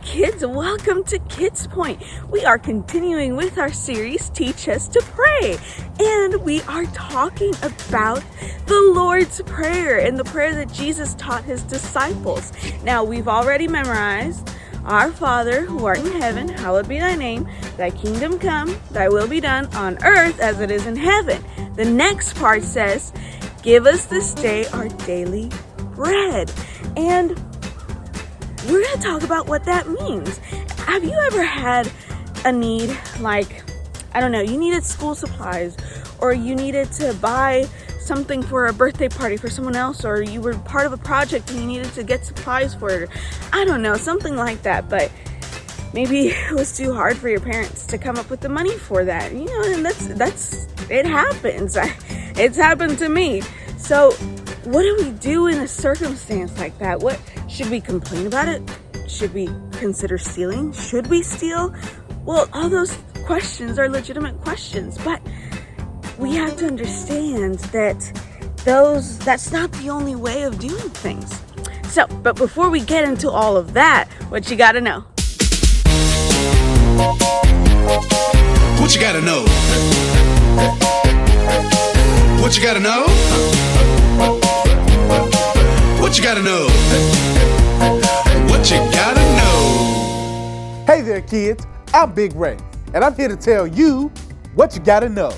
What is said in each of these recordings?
kids, welcome to KidzPoint. We are continuing with our series, Teach Us to Pray. And we are talking about the Lord's Prayer and the prayer that Jesus taught his disciples. Now, we've already memorized, Our Father, who art in heaven, hallowed be thy name. Thy kingdom come, thy will be done on earth as it is in heaven. The next part says, give us this day our daily bread. And we're going to talk about what that means. Have you ever had a need, like, I don't know, you needed school supplies, or you needed to buy something for a birthday party for someone else, or you were part of a project and you needed to get supplies for it, or I don't know, something like that, but maybe it was too hard for your parents to come up with the money for that, you know, and it happens. It's happened to me. So what do we do in a circumstance like that? What should we complain about it? Should we consider stealing? Should we steal? Well, all those questions are legitimate questions, but we have to understand that that's not the only way of doing things. So, but before we get into all of that, what you gotta know? What you gotta know? What you gotta know? What you gotta know? What you gotta know? Hey there, kids. I'm Big Ray, and I'm here to tell you what you gotta know.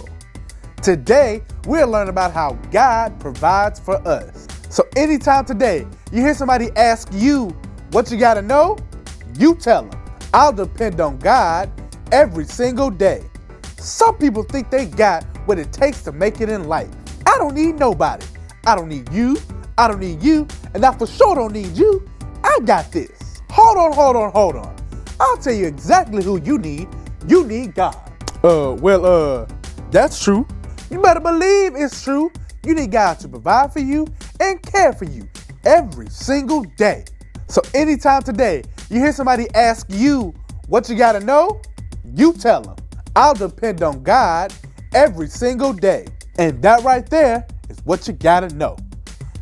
Today, we'll learn about how God provides for us. So anytime today you hear somebody ask you what you gotta know, you tell them, I'll depend on God every single day. Some people think they got what it takes to make it in life. I don't need nobody. I don't need you. I don't need you. And I for sure don't need you. I got this. Hold on. I'll tell you exactly who you need. You need God. That's true. You better believe it's true. You need God to provide for you and care for you every single day. So anytime today you hear somebody ask you what you gotta know, you tell them, I'll depend on God every single day. And that right there is what you gotta know.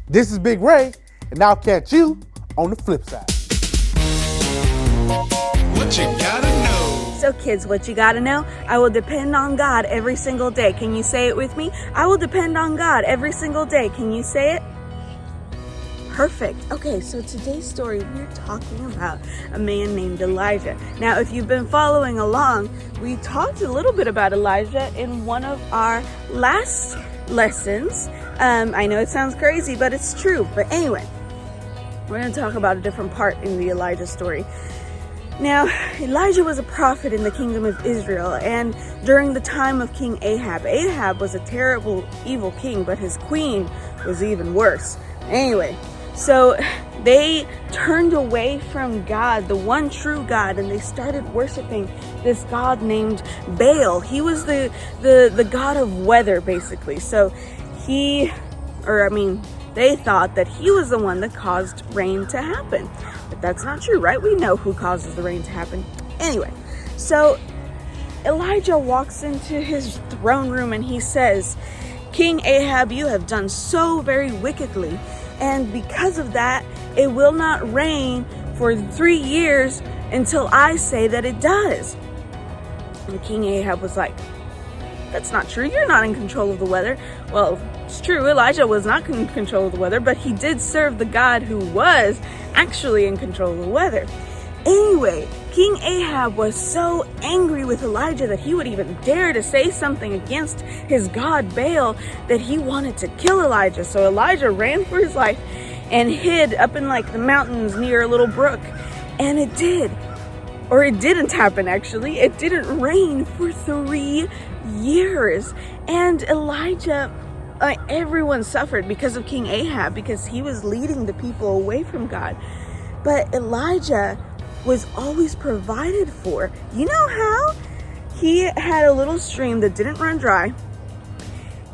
This is Big Ray, and I'll catch you on the flip side. What you gotta know? So kids, what you gotta know? I will depend on God every single day. Can you say it with me? I will depend on God every single day. Can you say it? Perfect. Okay, so today's story, we're talking about a man named Elijah. Now, if you've been following along, we talked a little bit about Elijah in one of our last lessons. I know it sounds crazy, but it's true. But anyway, we're going to talk about a different part in the Elijah story. Now, Elijah was a prophet in the kingdom of Israel, and during the time of King Ahab. Ahab was a terrible, evil king, but his queen was even worse. Anyway, so they turned away from God, the one true God, and they started worshiping this god named Baal. He was the god of weather, basically. So they thought that he was the one that caused rain to happen. But that's not true, right? We know who causes the rain to happen. Anyway, so Elijah walks into his throne room and he says, King Ahab, you have done so very wickedly. And because of that, it will not rain for 3 years until I say that it does. And King Ahab was like, that's not true. You're not in control of the weather. Well, it's true. Elijah was not in control of the weather, but he did serve the God who was actually in control of the weather. Anyway, King Ahab was so angry with Elijah that he would even dare to say something against his god Baal that he wanted to kill Elijah. So Elijah ran for his life and hid up in like the mountains near a little brook. And it did. Or it didn't happen, actually. It didn't rain for 3 years. And Elijah, everyone suffered because of King Ahab, because he was leading the people away from God. But Elijah was always provided for. You know how? He had a little stream that didn't run dry,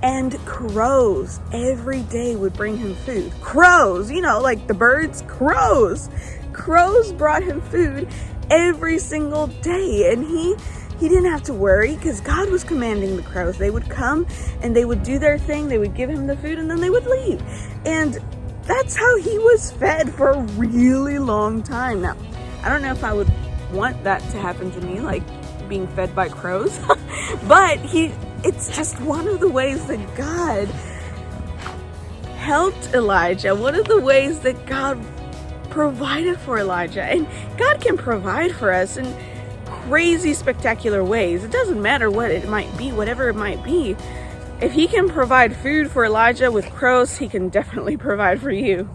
and crows every day would bring him food. Crows, you know, like the birds, crows. Crows brought him food every single day, and he didn't have to worry because God was commanding the crows. They would come and they would do their thing. They would give him the food and then they would leave. And that's how he was fed for a really long time. Now, I don't know if I would want that to happen to me, like being fed by crows. But it's just one of the ways that God helped Elijah. One of the ways that God provided for Elijah. And God can provide for us in crazy, spectacular ways. It doesn't matter what it might be, whatever it might be. If he can provide food for Elijah with crows, he can definitely provide for you.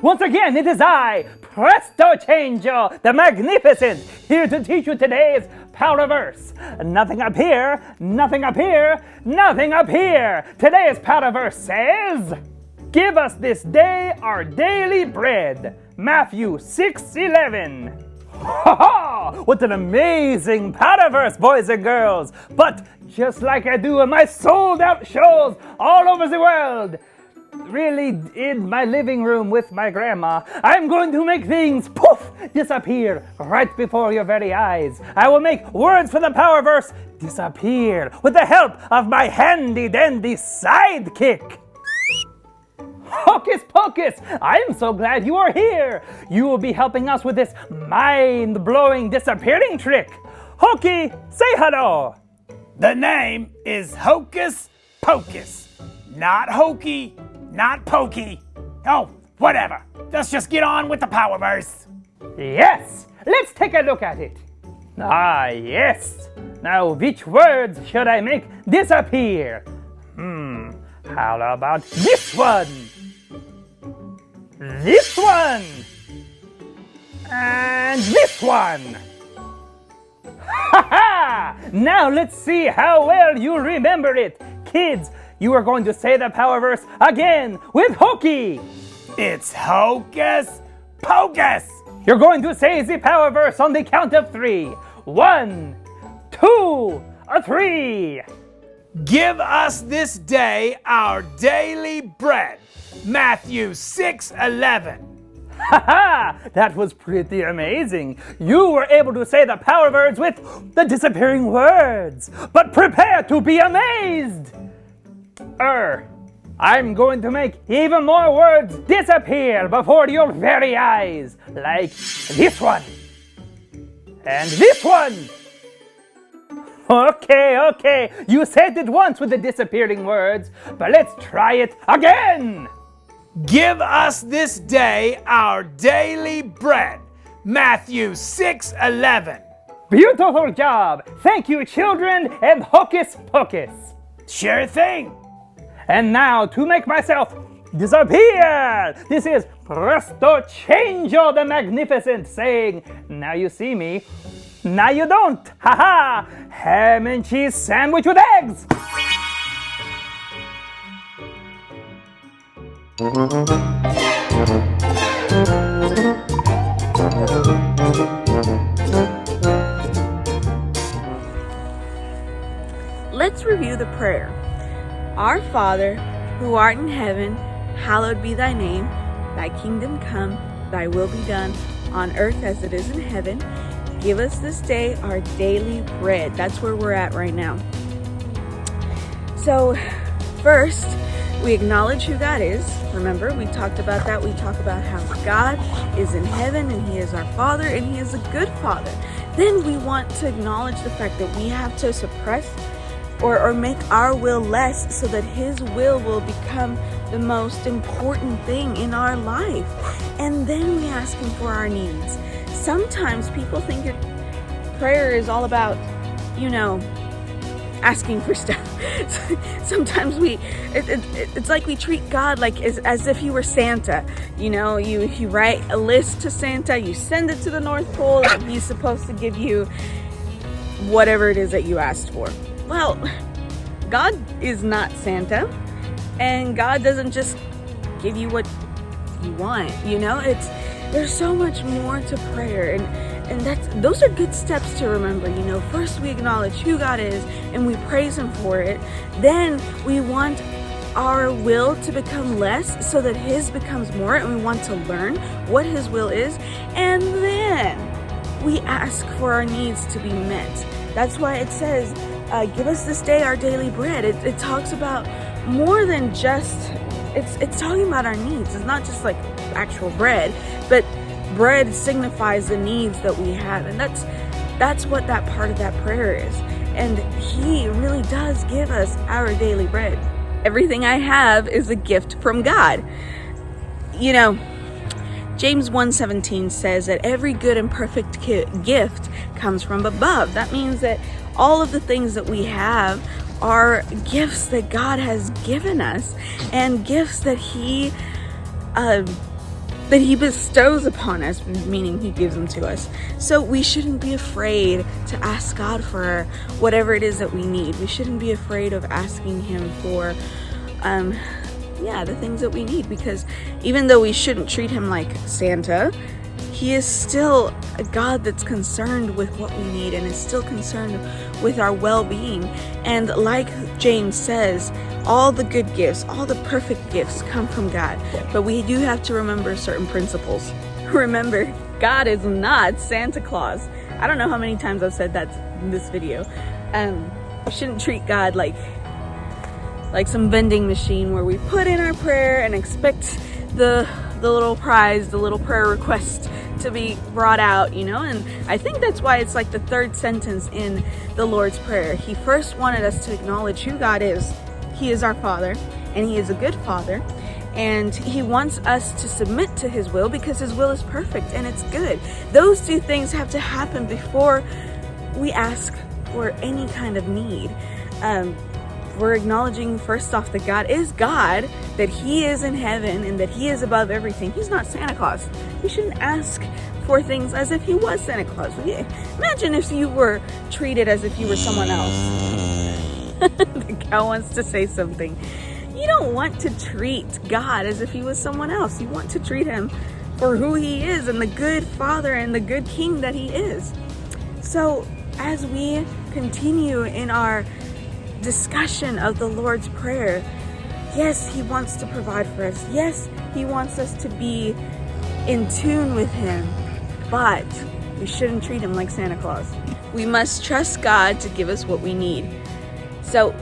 Once again, it is I, Presto Changer, the Magnificent, here to teach you today's power verse. Nothing up here, nothing up here, nothing up here. Today's power verse says, "Give us this day our daily bread." Matthew 6:11. Ha ha! What an amazing power verse, boys and girls. But just like I do in my sold out shows all over the world, really in my living room with my grandma, I'm going to make things poof disappear right before your very eyes. I will make words for the power verse disappear with the help of my handy dandy sidekick. Hocus pocus! I'm so glad you are here. You will be helping us with this mind-blowing disappearing trick. Hokey, say hello. The name is Hocus Pocus. Not hokey, not pokey. Oh, whatever. Let's just get on with the power verse. Yes, let's take a look at it. Ah, yes. Now, which words should I make disappear? How about this one? This one! And this one! Ha ha! Now let's see how well you remember it. Kids, you are going to say the power verse again with Hokey. It's Hocus Pocus. You're going to say the power verse on the count of 3. 1, 2, 3. Give us this day our daily bread. Matthew 6:11. Ha ha! That was pretty amazing. You were able to say the power words with the disappearing words. But prepare to be amazed. I'm going to make even more words disappear before your very eyes. Like this one. And this one. Okay. You said it once with the disappearing words, but let's try it again. Give us this day our daily bread. Matthew 6:11. Beautiful job. Thank you, children, and Hocus Pocus. Sure thing. And now to make myself disappear. This is Presto Changer the Magnificent saying, now you see me, now you don't. Ha ha! Ham and cheese sandwich with eggs. Let's review the prayer. Our Father, who art in heaven, hallowed be thy name. Thy kingdom come, thy will be done, on earth as it is in heaven. Give us this day our daily bread. That's where we're at right now. So, first, we acknowledge who God is. Remember, we talked about that. We talk about how God is in heaven and He is our Father and He is a good Father. Then we want to acknowledge the fact that we have to suppress or make our will less so that His will become the most important thing in our life. And then we ask Him for our needs. Sometimes people think prayer is all about, asking for stuff. Sometimes it's like we treat God like as if He were Santa. You write a list to Santa, you send it to the North Pole, and He's supposed to give you whatever it is that you asked for. Well, God is not Santa, and God doesn't just give you what you want. There's so much more to prayer, and those are good steps to remember. First we acknowledge who God is and we praise Him for it. Then we want our will to become less so that His becomes more, and we want to learn what His will is, and then we ask for our needs to be met. That's why it says give us this day our daily bread. It talks about more than just, it's talking about our needs. It's not just like actual bread, but bread signifies the needs that we have. And that's what that part of that prayer is. And he really does give us our daily bread. Everything I have is a gift from God. You know, James 1:17 says that every good and perfect gift comes from above. That means that all of the things that we have are gifts that God has given us, and gifts that he bestows upon us, meaning he gives them to us. So we shouldn't be afraid to ask God for whatever it is that we need. We shouldn't be afraid of asking him for the things that we need, because even though we shouldn't treat him like Santa, he is still a God that's concerned with what we need and is still concerned with our well-being. And like James says, all the good gifts, all the perfect gifts come from God. But we do have to remember certain principles. Remember, God is not Santa Claus. I don't know how many times I've said that in this video. We shouldn't treat God like some vending machine where we put in our prayer and expect the little prize, the little prayer request to be brought out, you know. And I think that's why it's like the third sentence in the Lord's Prayer. He first wanted us to acknowledge who God is. He is our Father, and he is a good Father, and he wants us to submit to his will because his will is perfect and it's good. Those two things have to happen before we ask for any kind of need. We're acknowledging first off that God is God, that he is in heaven, and that he is above everything. He's not Santa Claus. We shouldn't ask for things as if he was Santa Claus. Imagine if you were treated as if you were someone else. The cow wants to say something. You don't want to treat God as if he was someone else. You want to treat him for who he is and the good Father and the good King that he is. So as we continue in our discussion of the Lord's Prayer, yes, he wants to provide for us. Yes, he wants us to be in tune with him, but we shouldn't treat him like Santa Claus. We must trust God to give us what we need. So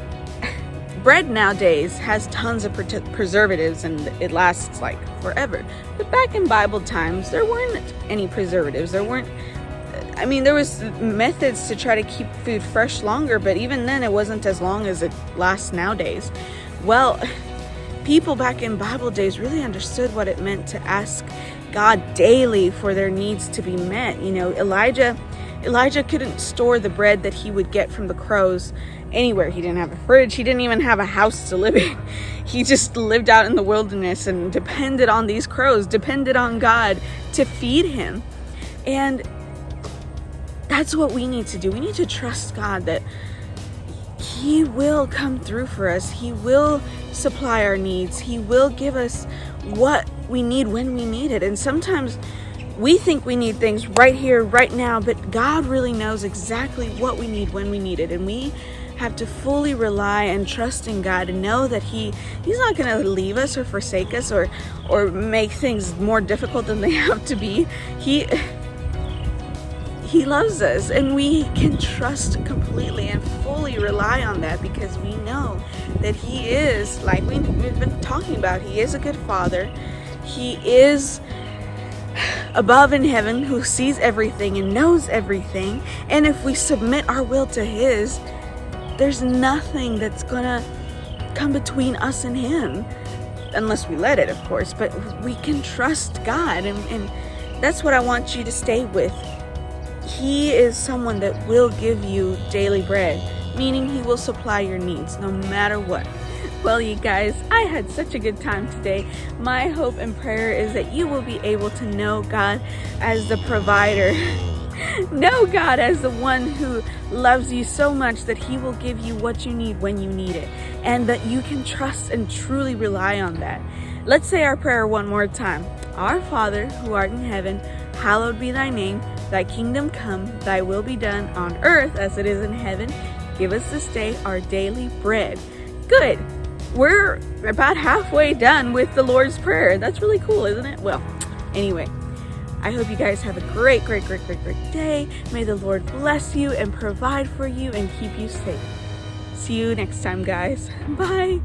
bread nowadays has tons of preservatives and it lasts like forever. But back in Bible times, there weren't any preservatives. There was methods to try to keep food fresh longer, but even then it wasn't as long as it lasts nowadays. Well, people back in Bible days really understood what it meant to ask God daily for their needs to be met. You know, Elijah couldn't store the bread that he would get from the crows anywhere. He didn't have a fridge. He didn't even have a house to live in. He just lived out in the wilderness and depended on these crows, depended on God to feed him. And that's what we need to do. We need to trust God that he will come through for us. He will supply our needs. He will give us what we need when we need it. And sometimes we think we need things right here, right now, but God really knows exactly what we need when we need it. And we have to fully rely and trust in God and know that he's not going to leave us or forsake us or make things more difficult than they have to be. He loves us, and we can trust completely and fully rely on that because we know that he is, like we've been talking about, he is a good Father. He is above in heaven, who sees everything and knows everything. And if we submit our will to his, there's nothing that's gonna come between us and him, unless we let it, of course. But we can trust God, and that's what I want you to stay with. He is someone that will give you daily bread, meaning he will supply your needs no matter what. Well, you guys, I had such a good time today. My hope and prayer is that you will be able to know God as the provider. Know God as the one who loves you so much that he will give you what you need when you need it, and that you can trust and truly rely on that. Let's say our prayer one more time. Our Father, who art in heaven, hallowed be thy name. Thy kingdom come, thy will be done on earth as it is in heaven. Give us this day our daily bread. Good. We're about halfway done with the Lord's Prayer. That's really cool, isn't it? Well, anyway, I hope you guys have a great day. May the Lord bless you and provide for you and keep you safe. See you next time, guys. Bye.